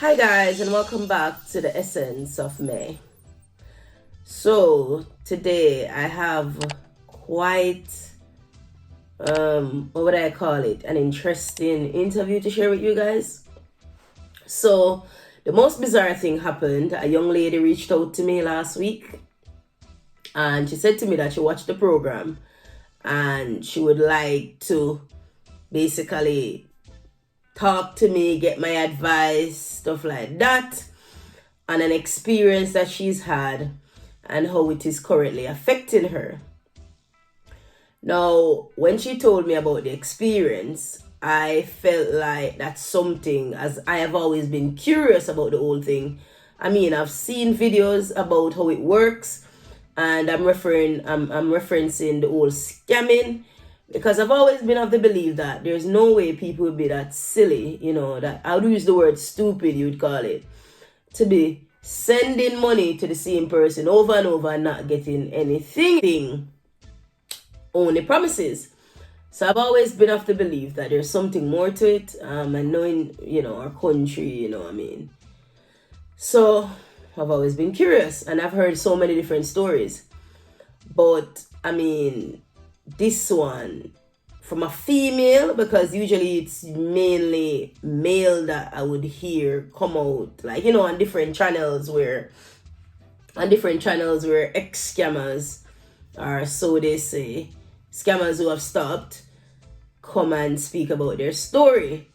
Hi guys, and welcome back to the Essence of May. So today I have quite what would I call it, an interesting interview to share with you guys. So the most bizarre thing happened. A young lady reached out to me last week and she said to me that she watched the program and she would like to basically talk to me, get my advice, stuff like that, and an experience that she's had and how it is currently affecting her. Now, when she told me about the experience, I felt like that's something, as I have always been curious about the whole thing. I mean, I've seen videos about how it works, and I'm referencing the whole scamming, because I've always been of the belief that there's no way people would be that silly, that I would use the word stupid, you would call it, to be sending money to the same person over and over and not getting anything, only promises. So I've always been of the belief that there's something more to it, and knowing, our country, what I mean. So I've always been curious and I've heard so many different stories. But I mean, this one from a female, because usually it's mainly male that I would hear come out, like, on different channels where ex scammers, or so they say, scammers who have stopped, come and speak about their story.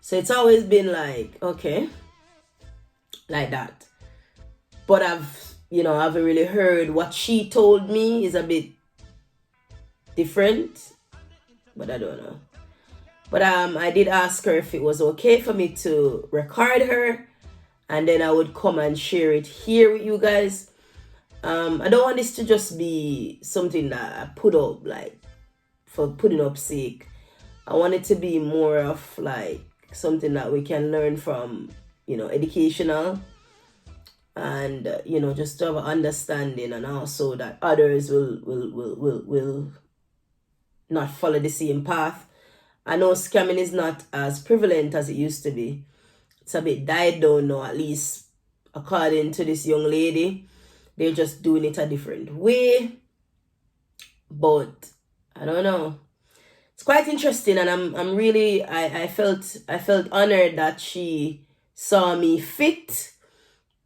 So it's always been like, okay, like that. But I haven't really heard what she told me is a bit different, but I don't know. But I did ask her if it was okay for me to record her, and then I would come and share it here with you guys. I don't want this to just be something that I put up like for putting up sake. I want it to be more of like something that we can learn from, educational, and just to have an understanding, and also that others will not follow the same path. I know scamming is not as prevalent as it used to be. It's a bit died down now, at least according to this young lady. They're just doing it a different way. But I don't know. It's quite interesting, and I'm really I felt honored that she saw me fit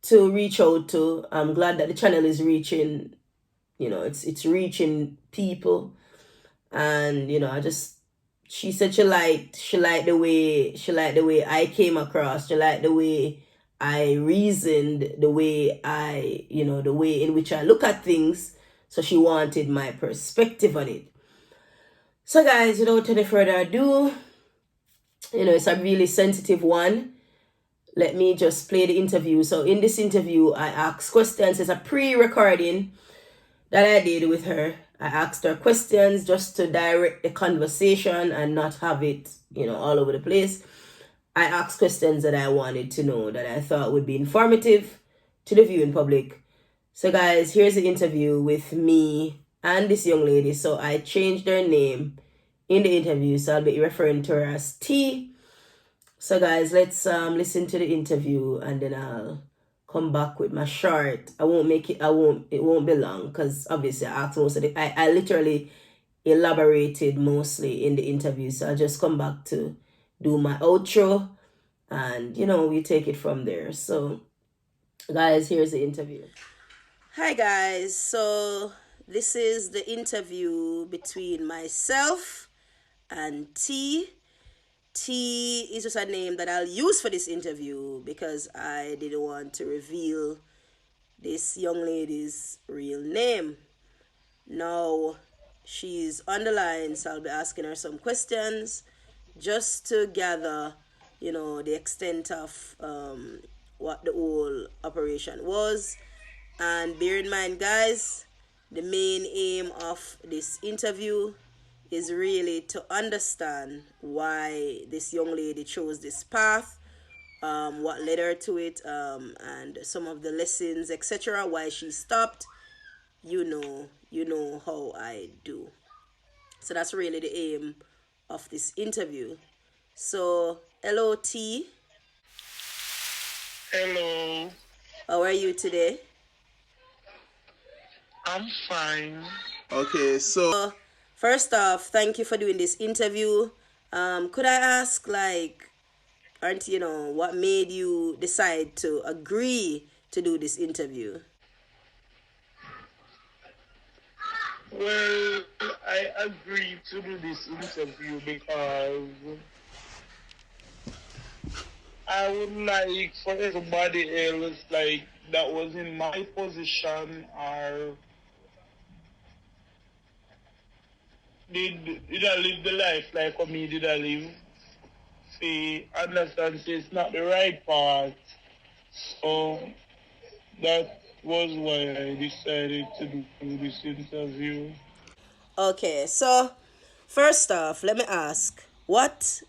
to reach out to. I'm glad that the channel is reaching, it's reaching people. And she said she liked the way I came across. She liked the way I reasoned, the way the way in which I look at things. So she wanted my perspective on it. So guys, without any further ado, it's a really sensitive one. Let me just play the interview. So in this interview, I asked questions. It's a pre-recording that I did with her. I asked her questions just to direct the conversation and not have it, all over the place. I asked questions that I wanted to know, that I thought would be informative to the viewing public. So guys, here's the interview with me and this young lady. So I changed her name in the interview, so I'll be referring to her as T. So guys, let's listen to the interview, and then I'll come back with my short. It won't be long, because obviously I asked most of the, I literally elaborated mostly in the interview. So I'll just come back to do my outro, and we take it from there. So guys, here's the interview. Hi guys, so this is the interview between myself and T. T is just a name that I'll use for this interview because I didn't want to reveal this young lady's real name. Now, she's on the line, so I'll be asking her some questions just to gather, the extent of what the whole operation was. And bear in mind, guys, the main aim of this interview is really to understand why this young lady chose this path, what led her to it, and some of the lessons, etc., why she stopped. You know how I do. So that's really the aim of this interview. So, hello, T. Hello, How are you today? I'm fine. Okay, so first off, thank you for doing this interview. Could I ask, like, aren't you know what made you decide to agree to do this interview? Well, I agreed to do this interview because I would like for everybody else, like that was in my position or did I live the life like for me did I live? See, understand say it's not the right path. So that was why I decided to do this interview. Okay, so first off, let me ask, what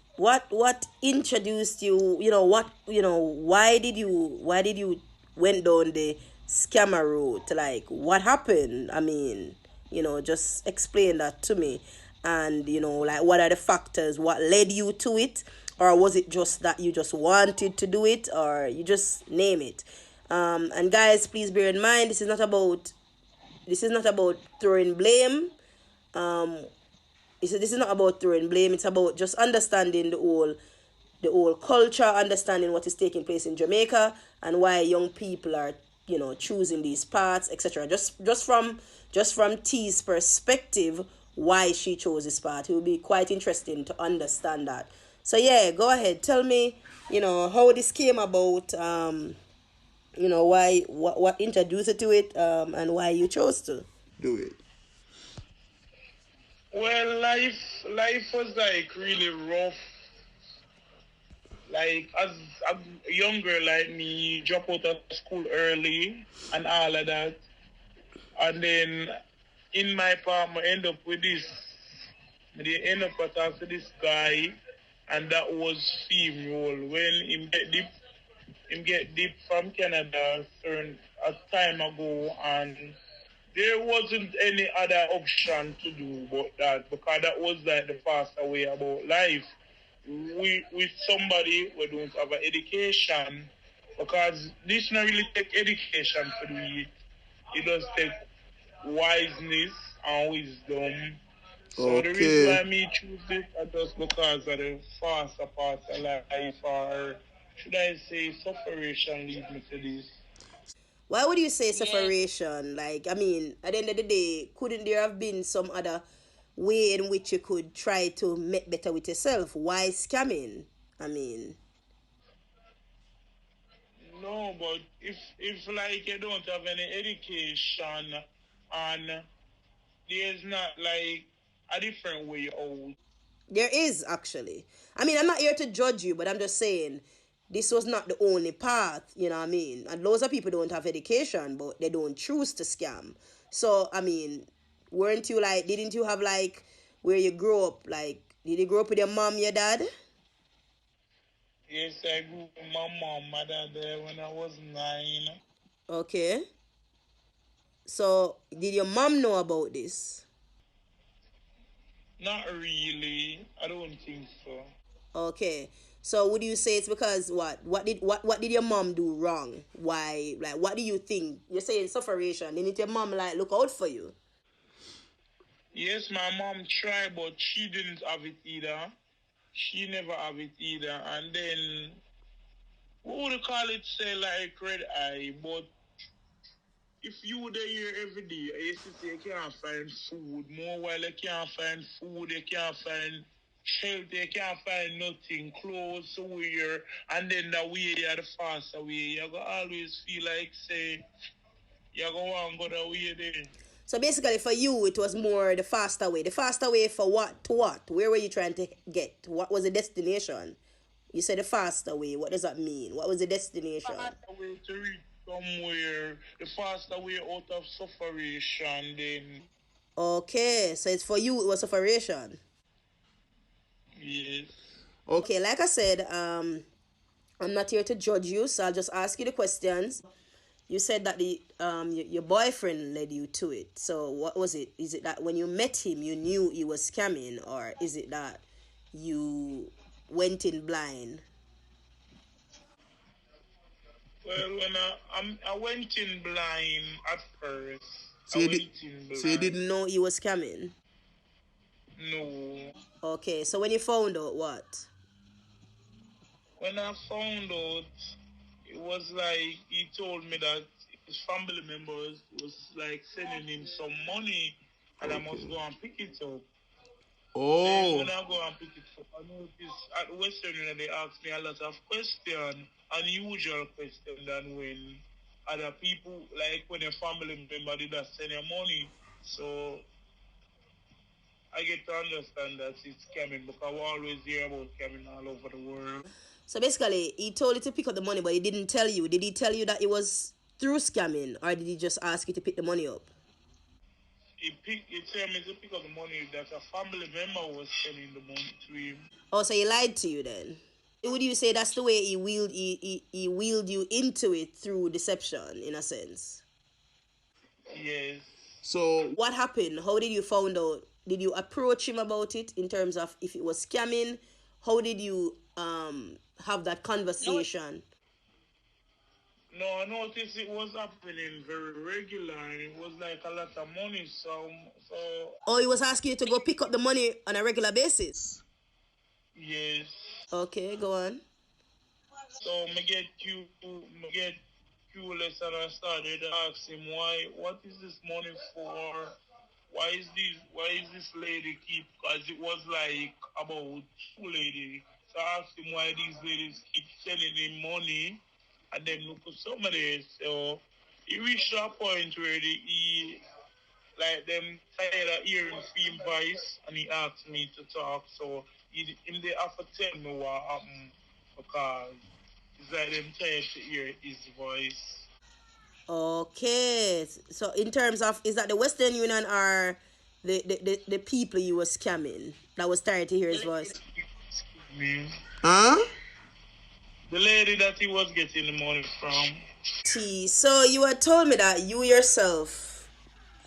introduced you, why did you went down the scammer route? Like, what happened? I mean, just explain that to me. And, like, what are the factors? What led you to it? Or was it just that you just wanted to do it, or you just name it? And guys, please bear in mind, this is not about throwing blame. This is not about throwing blame. It's about just understanding the whole culture, understanding what is taking place in Jamaica, and why young people are choosing these paths, etc. Just from T's perspective, why she chose this path. It will be quite interesting to understand that. So yeah, go ahead. Tell me, how this came about. Why, what introduced you to it, and why you chose to do it. Well, life was like really rough. Like as a young girl like me, drop out of school early and all of that, and then in my palm, I end up with this. They end up talking to this guy, and that was film role. When him get deep from Canada, certain a time ago, and there wasn't any other option to do but that because that was like the faster way about life. We with somebody who don't have an education because this not really take education to do it. It does take wiseness and wisdom. So the reason Okay. why me choose this is just because of the faster part of life, or should I say sufferation lead me to this. Why would you say separation? Like, I mean, at the end of the day, couldn't there have been some other way in which you could try to make better with yourself? Why scamming? I mean, No, but if like you don't have any education and there's not like a different way out. there is actually. I mean, I'm not here to judge you, but I'm just saying this was not the only path, you know what I mean? And loads of people don't have education, but they don't choose to scam. So, I mean, weren't you like, didn't you have like where you grew up? Like, did you grow up with your mom, your dad? Yes, I grew up with my mom, my dad there when I was 9. Okay. So, did your mom know about this? Not really. I don't think so. Okay. So, would you say it's because what? What did your mom do wrong? Why? Like, what do you think? You're saying sufferation. Didn't your mom like look out for you? Yes, my mom tried, but she didn't have it either. She never have it either. And then, what would you call it? Say like red eye. But if you were there every day, I used to say you can't find food. More while you can't find food, you can't find shelter, you can't find nothing, clothes to wear, and then the way you are the faster way, you go always feel like say you go on go the way there. So basically, for you, it was more the faster way. The faster way for what? To what? Where were you trying to get? What was the destination? You said the faster way. What does that mean? What was the destination? Faster way to reach somewhere, the faster way out of sufferation then. Okay, so it's for you. It was sufferation. Yes. Okay, like I said, I'm not here to judge you, so I'll just ask you the questions. You said that your boyfriend led you to it. So what was it? Is it that when you met him, you knew he was scamming, or is it that you went in blind? Well, when I went in blind at first. So I you went in so you blind. didn't know he was scamming? No. Okay, so when you found out what? When I found out, it was like he told me that his family members was like sending him some money, and I must go and pick it up. Then when I go and pick it up, I noticed at Western Union they asked me a lot of questions, unusual questions than when other people, like when a family member did not send you money. So I get to understand that it's scamming because we always hear about scamming all over the world. So basically, he told you to pick up the money, but he didn't tell you. Did he tell you that it was through scamming, or did he just ask you to pick the money up? He told me to pick up the money that a family member was sending the money to him. Oh, so he lied to you then? Would you say that's the way he wheeled you into it through deception, in a sense? Yes. So what happened? How did you find out? Did you approach him about it in terms of if it was scamming? How did you have that conversation? No, I noticed it was happening very regular, and it was like a lot of money. So Oh, he was asking you to go pick up the money on a regular basis. yes. Okay, go on. So me get curious, and I started to ask him why. What is this money for? Why is this lady keep? Cause it was like about two ladies. So I asked him why these ladies keep sending him money, and then look for somebody. So he reached a point where he like them tired of hearing him voice, and he asked me to talk. So him they have to tell me what happened because it's like them tired to hear his voice. Okay. So in terms of, is that the Western Union or the people you were scamming that was tired to hear his voice? Me. Huh? The lady that he was getting the money from. So you had told me that you yourself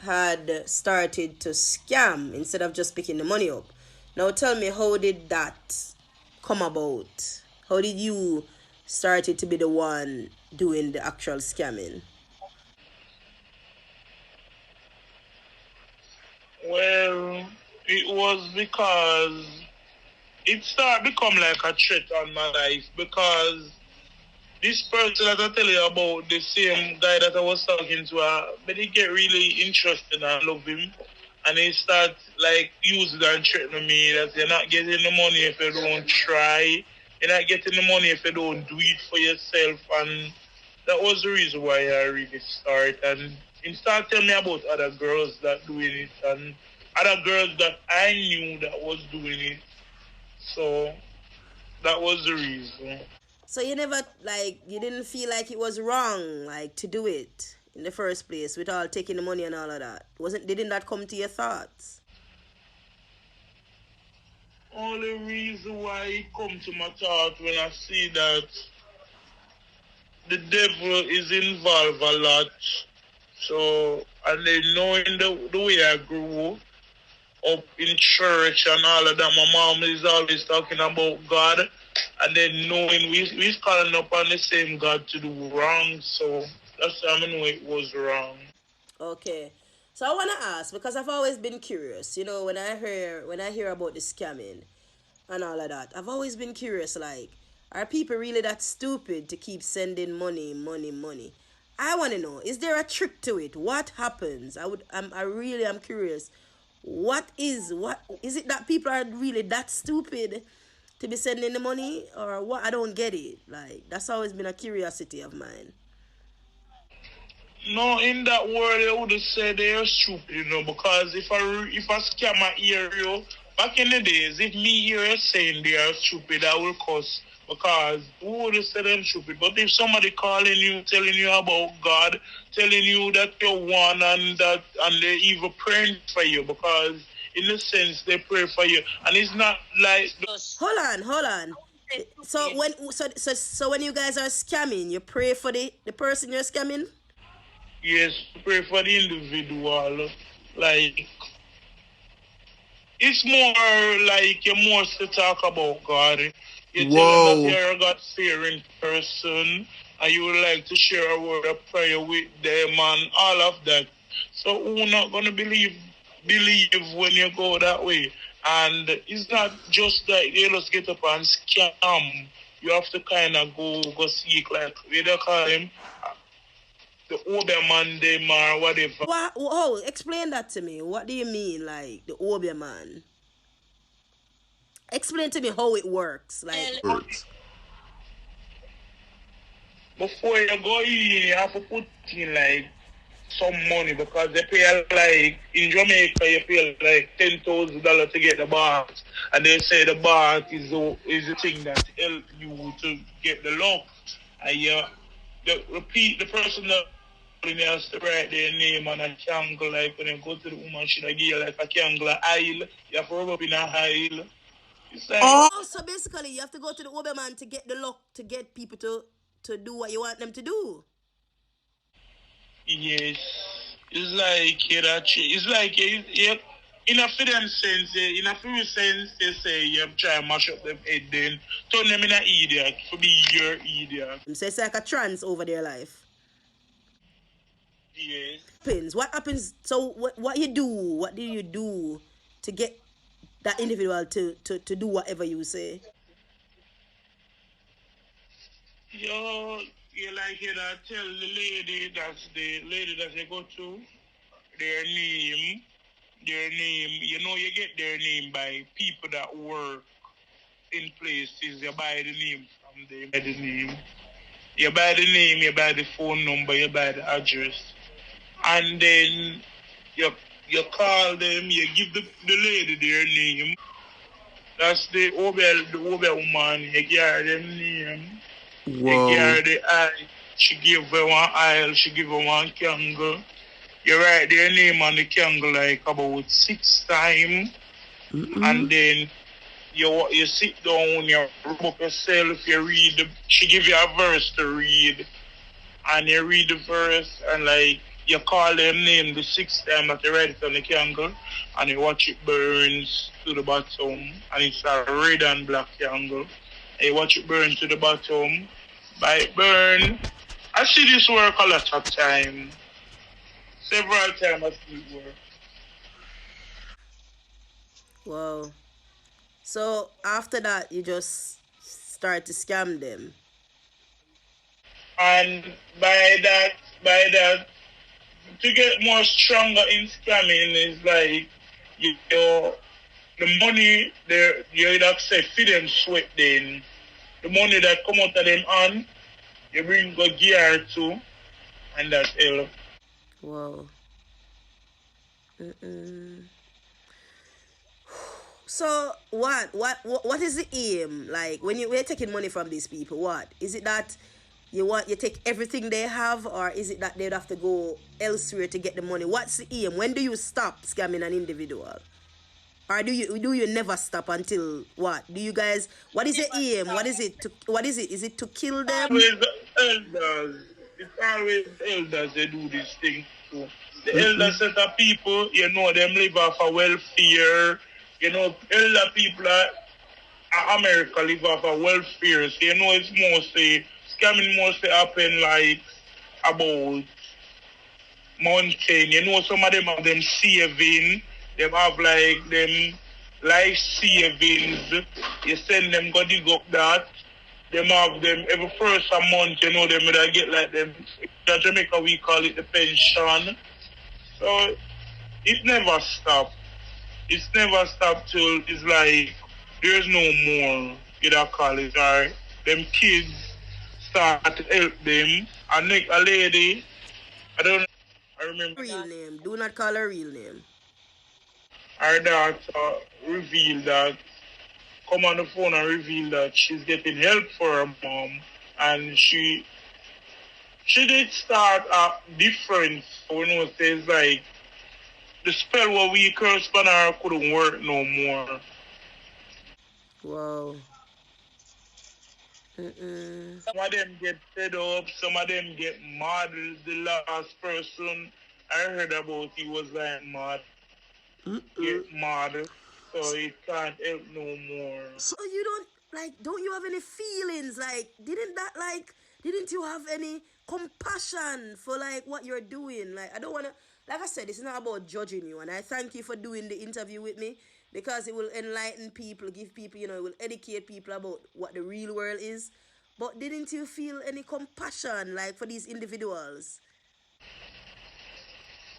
had started to scam instead of just picking the money up. Now tell me, how did that come about? How did you started to be the one doing the actual scamming? Well, it was because it started become like a threat on my life because this person that I tell you about, the same guy that I was talking to, but he get really interested and I love him. And he start like using and threatening me that you're not getting the money if you don't try. You're not getting the money if you don't do it for yourself. And that was the reason why I really started. And he started telling me about other girls that doing it and other girls that I knew that was doing it. So that was the reason. So you never, like, you didn't feel like it was wrong, like, to do it in the first place with all taking the money and all of that? Wasn't Didn't that come to your thoughts? Only reason why it come to my thought when I see that the devil is involved a lot. So, and then knowing the way I grew up in church and all of that, my mom is always talking about God. And then knowing we's calling upon the same God to do wrong. So, that's how I know it was wrong. Okay. So I want to ask, because I've always been curious, when I hear about the scamming and all of that, I've always been curious, like, are people really that stupid to keep sending money, money, money? I want to know, is there a trick to it? What happens? I really am curious. What is it that people are really that stupid to be sending the money, or what? I don't get it. Like, that's always been a curiosity of mine. No, in that world, I would say they're stupid, because if a scammer hear you, back in the days, if me hear you saying they are stupid, I will cuss because who would say them stupid? But if somebody calling you, telling you about God, telling you that you're one and they even praying for you because in a sense they pray for you, and it's not like Hold on. So when you guys are scamming, you pray for the person you're scamming? yes, pray for the individual, like it's more like you're more to talk about God. You tell them that you're a God fearing person and you would like to share a word of prayer with them and all of that. So who not gonna believe when you go that way? And it's not just that they just get up and scam. You have to kind of go seek, like we don't call him the Oberman them or whatever. What? Oh, explain that to me. What do you mean, like the Obia man? Explain to me how it works. Like, Works. Before you go in, you have to put in like some money because they pay like in Jamaica you pay like $10,000 to get the bath, and they say the bath is the thing that help you to get the lock. And the person that has to write their name on a candle, like when you go to the woman, she give you like a candle aisle. You have to rub up in a aisle. It's like oh, so basically, you have to go to the Obia man to get the luck to get people to do what you want them to do. yes, it's like it's like in a film sense, in a few sense, they say you have try to mash up them head, then turn them in an idiot for be your idiot. So it's like a trance over their life. Yes. Happens. What happens? So what you do? What do you do to get that individual to do whatever you say? You like you know, tell the lady that they go to their name, you know, you get their name by people that work in places. You buy the name from them. Buy the name. You buy the name, you buy the phone number, you buy the address. And then you you call them, you give the lady their name. That's the Obel woman, you give her them name. You give Wow. her the eye. She give her one aisle, she give her one candle. You write their name on the candle like about 6 times, and then you sit down, you rub up yourself, you read she give you a verse to read, and you read the verse, and like you call them name the 6th time that you write it on the candle, and you watch it burns to the bottom, and it's a red and black candle. And you watch it burn to the bottom. By it burn, I see this work a lot of time. Several times I see it work. Wow. So after that, you just start to scam them. And by that, to get more stronger in scamming is like you the money there you'd accept for them sweat then. The money that come out of them hand, you bring go gear to, and that's help. Wow. Mm-mm. So what is the aim? Like when you're taking money from these people, what is it that you take everything they have, or is it that they'd have to go elsewhere to get the money? What's the aim? When do you stop scamming an individual? Or do you never stop until what? Do you guys what is the aim? What is it to what is it? Is it to kill them? Always the elders. It's always the elders they do this thing too. The elder set of people, you know, them live off of welfare. You know, elder people America live off of welfare. So you know it's mostly scamming mostly happen like about mountain. You know some of them have them saving. They have like them life savings. You send them go dig up that. Them have them every first a month, you know, them will get like them in Jamaica we call it the pension. So it never stop. It's never stopped till it's like there's no more you know call it or them kids start to help them. And like a lady, I don't know, I remember Real name. Do not call her real name. her daughter revealed that come on the phone and reveal that she's getting help for her mom, and she did start a difference. You know, says like the spell what we curse on her couldn't work no more. Wow. Mm-mm. Some of them get fed up, some of them get mad. The last person I heard about he was like mad, get mad, so he can't help no more. So you don't like don't you have any feelings? Like didn't that like Didn't you have any compassion for like what you're doing? Like I don't wanna, like I said, it's not about judging you, and I thank you for doing the interview with me because it will enlighten people, give people, it will educate people about what the real world is. But didn't you feel any compassion like for these individuals?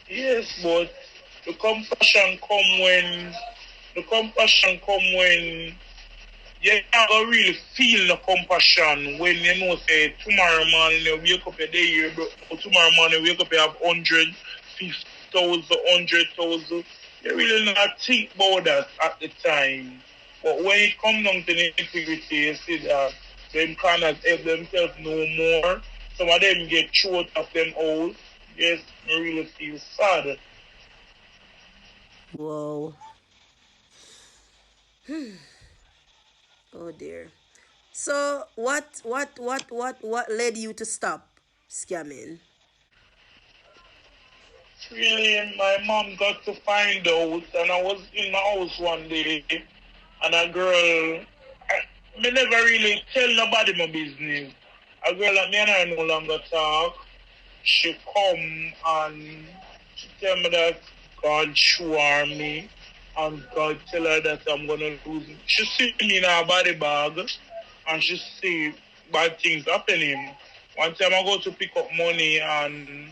Yes, but the compassion come when the compassion come when you don't really feel the compassion when you know say tomorrow morning you wake up a day here, but tomorrow morning you wake up you have 150,000, 100,000. You really not think about that at the time. But when it comes down to the integrity, you see that them cannot help themselves no more. Some of them get choked of them out. Yes, I really feel sad. Whoa. Oh dear. So what led you to stop scamming? Really, my mom got to find out, and I was in my house one day, and a girl, me never really tell nobody my business. A girl that me and I no longer talk, she come and she tell me that God sure me, and God tell her that I'm gonna lose it. She see me in her body bag, and she see bad things happening. One time I go to pick up money and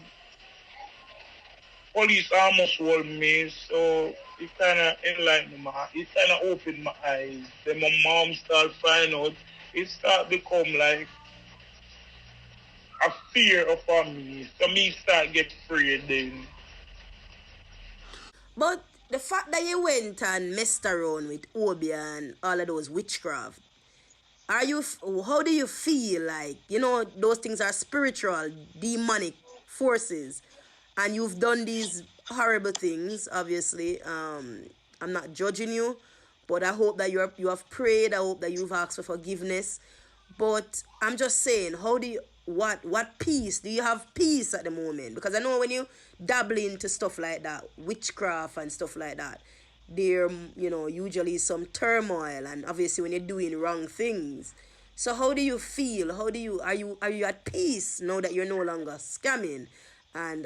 police almost hold me, so it kind of enlightened it kind of opened my eyes. Then my mom started finding out. It started become like a fear upon me. So me start get afraid then. But the fact that you went and messed around with Obi and all of those witchcraft, are you? How do you feel like those things are spiritual, demonic forces, and you've done these horrible things? Obviously, I'm not judging you, but I hope that you have prayed. I hope that you've asked for forgiveness. But I'm just saying, how do you? What peace do you have peace at the moment? Because I know when you dabble into stuff like that, witchcraft and stuff like that, there usually some turmoil, and obviously when you're doing wrong things. So how do you feel? How do you are you at peace now that you're no longer scamming, and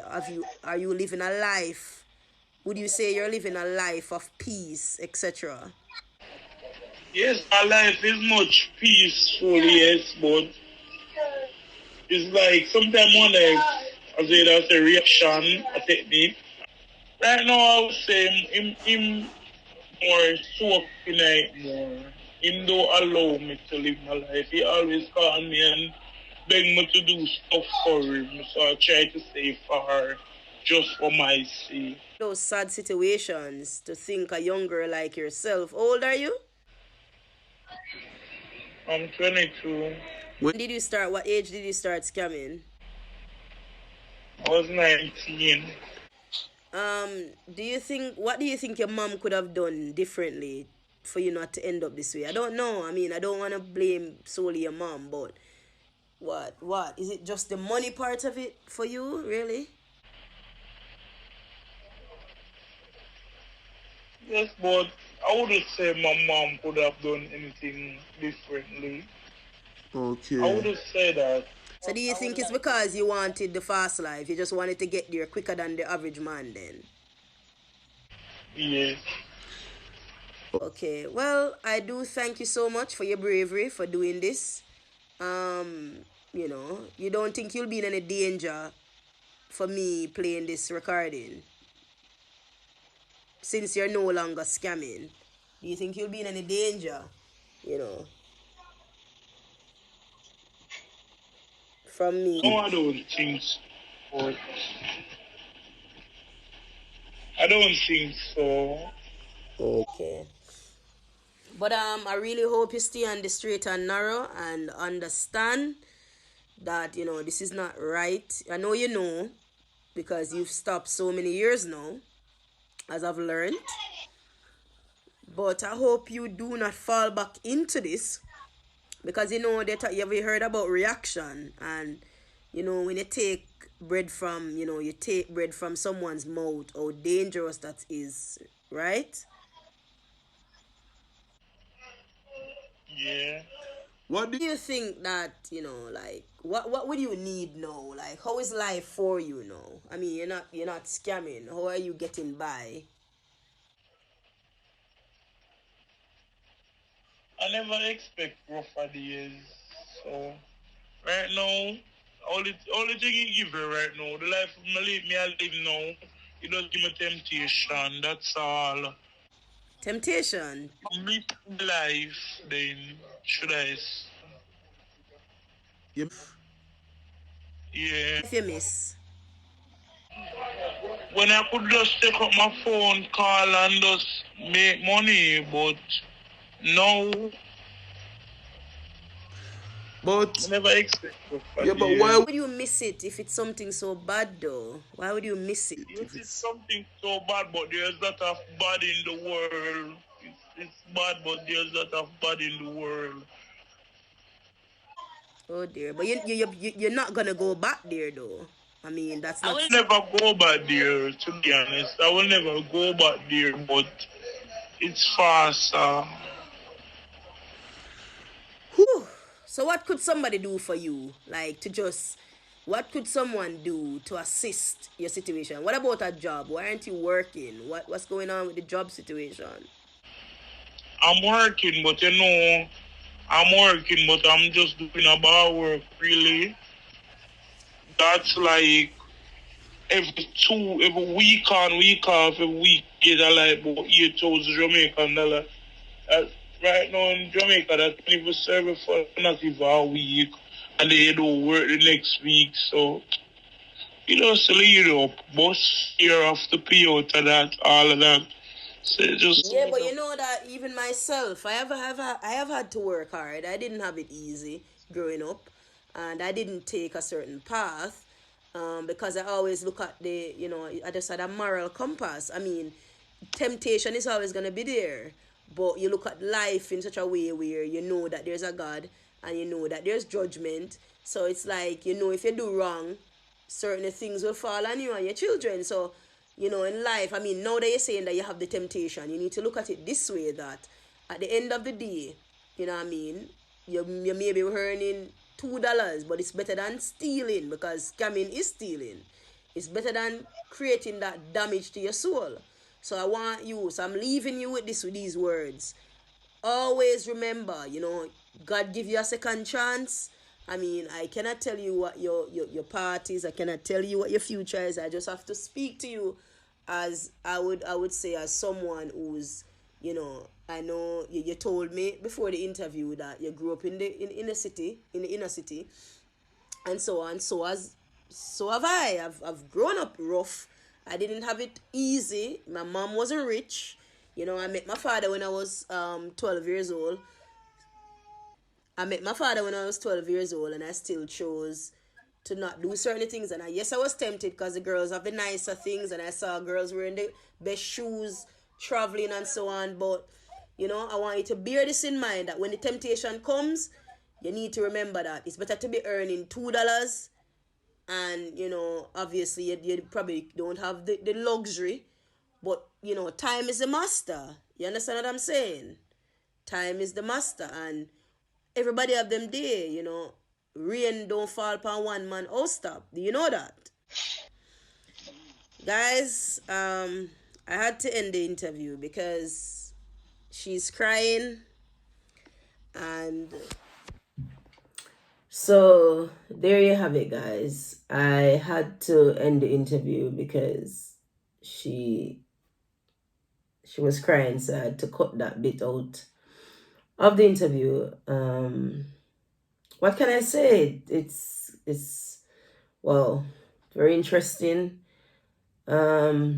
are you living a life? Would you say you're living a life of peace, etc.? Yes, my life is much peaceful, yes, but it's like sometimes one like as that's a reaction, a technique. Right now I would say him more soak in it more. Him don't allow me to live my life. He always call me and beg me to do stuff for him. So I try to stay far just for my sake. Those sad situations to think a young girl like yourself. How old are you? I'm 22. When did you start? What age did you start scamming? I was 19. Do you think what do you think your mom could have done differently for you not to end up this way? I don't know. I mean, I don't want to blame solely your mom, but what is it? Just the money part of it for you, really? Yes, but I wouldn't say my mom could have done anything differently. I Okay. wouldn't say that. So do you think it's because you wanted the fast life? You just wanted to get there quicker than the average man then? Yes. Okay. Well, I do thank you so much for your bravery for doing this. You don't think you'll be in any danger for me playing this recording since you're no longer scamming? Do you think you'll be in any danger, you know, from No, me? I don't think so. But I don't think so. Okay. But I really hope you stay on the straight and narrow and understand that this is not right. I know because you've stopped so many years now, as I've learned. But I hope you do not fall back into this because that you ever heard about reaction, and when you take bread from you take bread from someone's mouth, how dangerous that is, right? Yeah. What do Do you think that like what would you need now? Like, how is life for you now? I mean, you're not scamming. How are you getting by? I never expect rougher days. So right now, all the thing you give her right now, the life me I live now, it does give me temptation. That's all. Temptation. Live life, then should yeah. If you miss. When I could just take up my phone, call and just make money, but now I never expect rougher days. Why would you miss it if it's something so bad though? Why would you miss it Yes, if it's it's something so bad, but there's a lot of bad in the world. It's bad, but there's a lot of bad in the world. oh dear? But you're not gonna go back there though. I mean, that's I not. will never go back there, to be honest. I will never go back there, but it's faster. Whew. So what could somebody do for you? Like to just what could someone do to assist your situation? What about a job? Why aren't you working? What's going on with the job situation? I'm working, but I'm working, but I'm just doing a bar work, really. That's like every week on, week off, every week get like about 8,000 Jamaican dollar. Uh, right now in Jamaica, that can even serve for not even a week, and they don't work the next week. So you know, still boss here off the payout of that, all of that. So it just Yeah, but you know that even myself, I have had to work hard. I didn't have it easy growing up, and I didn't take a certain path, because I always look at I just had a moral compass. I mean, temptation is always gonna be there, but you look at life in such a way where you know that there's a God and you know that there's judgment. So it's like if you do wrong, certain things will fall on you and your children. So, in life, I mean, now that you're saying that you have the temptation, you need to look at it this way that at the end of the day, you know what I mean, you may be earning $2, but it's better than stealing because scamming is stealing. It's better than creating that damage to your soul. So I'm leaving you with these words. Always remember, God give you a second chance. I mean, I cannot tell you what your part is. I cannot tell you what your future is. I just have to speak to you as I would say as someone who's, I know you told me before the interview that you grew up in the inner city, and so on. So have I. I've grown up rough. I didn't have it easy. My mom wasn't rich. I met my father when I was 12 years old. I met my father when I was 12 years old, and I still chose to not do certain things. And yes, I was tempted because the girls have the nicer things, and I saw girls wearing the best shoes, traveling, and so on. But, I want you to bear this in mind that when the temptation comes, you need to remember that it's better to be earning $2, and, obviously, you probably don't have the luxury, but, time is the master. You understand what I'm saying? Time is the master, and everybody have them day, rain don't fall upon one man. Oh, stop. Do you know that? Guys, I had to end the interview because she's crying, and so there you have it, guys. I had to end the interview because she was crying, so I had to cut that bit out of the interview. What can I say? It's well, very interesting. I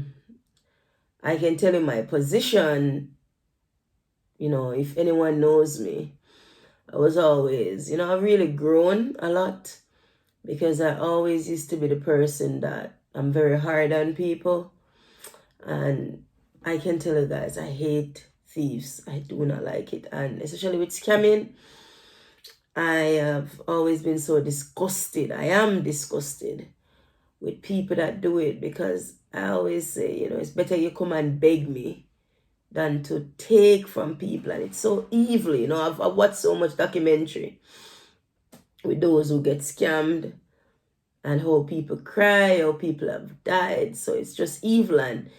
can tell you my position. If anyone knows me, I was always, I've really grown a lot because I always used to be the person that I'm very hard on people. And I can tell you guys, I hate thieves. I do not like it. And especially with scamming, I have always been so disgusted. I am disgusted with people that do it because I always say, it's better you come and beg me than to take from people. And it's so evil, I've watched so much documentary with those who get scammed, and how people cry, how people have died. So it's just evil. And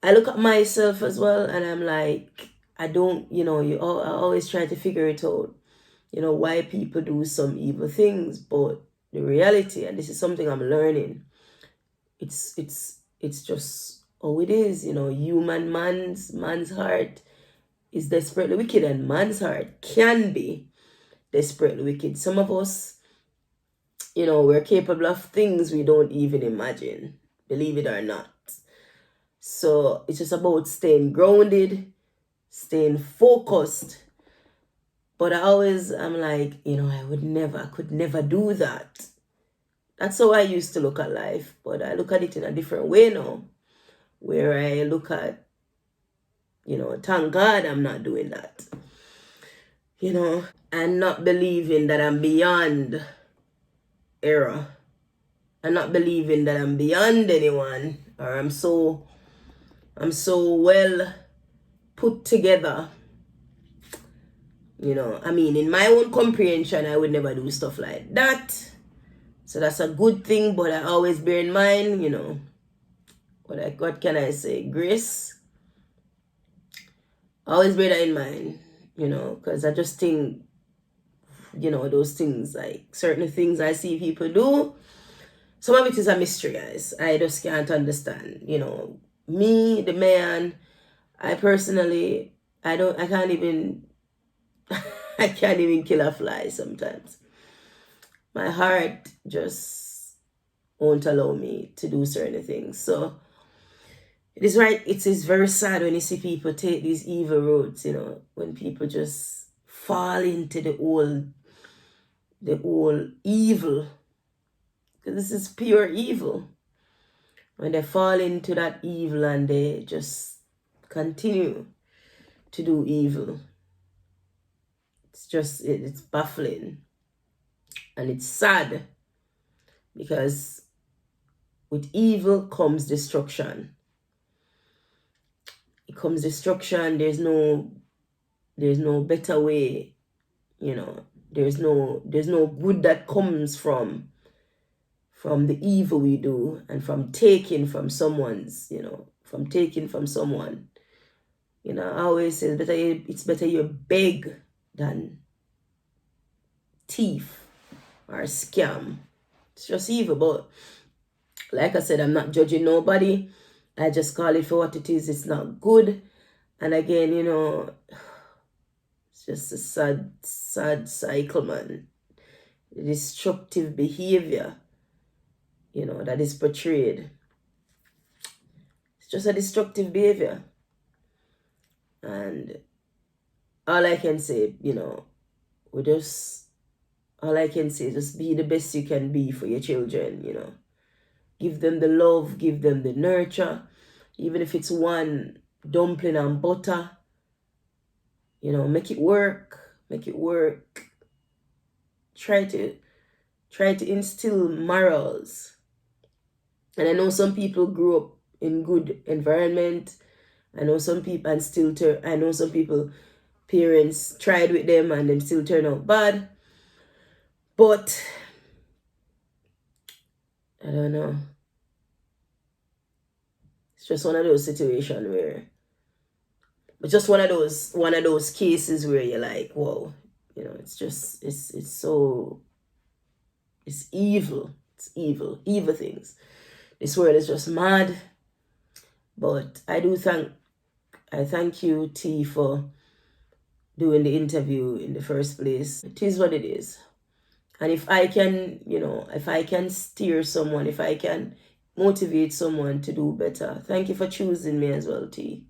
I look at myself as well, and I'm like, I don't, I always try to figure it out, why people do some evil things. But the reality, and this is something I'm learning, it's just how it is. Man's heart is desperately wicked, and man's heart can be desperately wicked. Some of us, we're capable of things we don't even imagine, believe it or not. So it's just about staying grounded, staying focused. But I'm like, I could never do that. That's how I used to look at life. But I look at it in a different way now, where I look at, thank God I'm not doing that. And not believing that I'm beyond error. And not believing that I'm beyond anyone, or I'm so well put together. In my own comprehension, I would never do stuff like that. So that's a good thing, but I always bear in mind, what can I say? Grace. Always bear that in mind, because I just think, those things, like certain things I see people do, some of it is a mystery, guys. I just can't understand. Me, the man, I personally, I can't even, I can't even kill a fly sometimes. My heart just won't allow me to do certain things. So it is right. It is very sad when you see people take these evil roads, when people just fall into the whole evil. Because this is pure evil. When they fall into that evil and they just continue to do evil. It's baffling. And it's sad. Because with evil comes destruction. It comes destruction. There's no better way. There's no good that comes from the evil we do, and from taking from someone's, from taking from someone. I always say it's better you beg than thief or scam. It's just evil. But like I said, I'm not judging nobody. I just call it for what it is. It's not good. And again, it's just a sad cycle, man. Destructive behavior, that is portrayed. It's just a destructive behavior. And all I can say, all I can say is just be the best you can be for your children, Give them the love, give them the nurture. Even if it's one dumpling and butter, make it work. Make it work. Try to instill morals. And I know some people grew up in good environment. I know some people parents tried with them and them still turn out bad. But I don't know. It's just one of those situations where, but just one of those cases where you're like, whoa, it's just it's evil. It's evil things. This world is just mad. But I thank you, T, for doing the interview in the first place. It is what it is. And if I can steer someone, if I can motivate someone to do better, thank you for choosing me as well, T.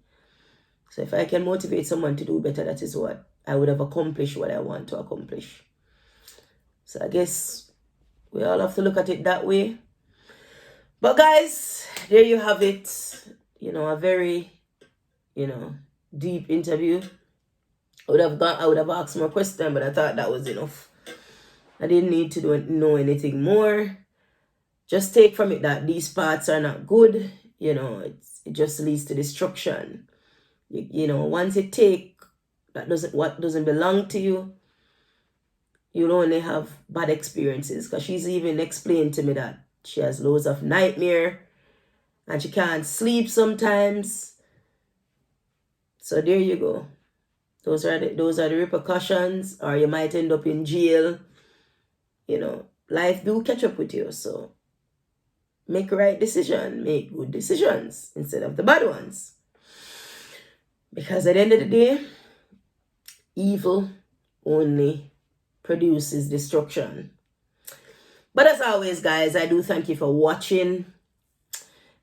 So if I can motivate someone to do better, that is what I would have accomplished what I want to accomplish. So I guess we all have to look at it that way. But guys, there you have it. A very, deep interview. I would have asked more questions, but I thought that was enough. I didn't need to know anything more. Just take from it that these parts are not good. It just leads to destruction. Once you take what doesn't belong to you, you'll only have bad experiences. Because she's even explained to me that she has loads of nightmare and she can't sleep sometimes. So there you go. Those are the repercussions, or you might end up in jail. You know, life do catch up with you. So make a right decision, make good decisions instead of the bad ones. Because at the end of the day, evil only produces destruction. But as always, guys, I do thank you for watching.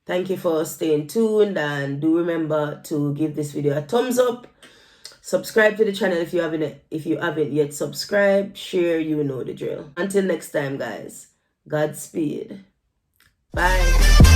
Thank you for staying tuned, and do remember to give this video a thumbs up. Subscribe to the channel if you haven't yet subscribed. Share, you know the drill. Until next time, guys. Godspeed. Bye.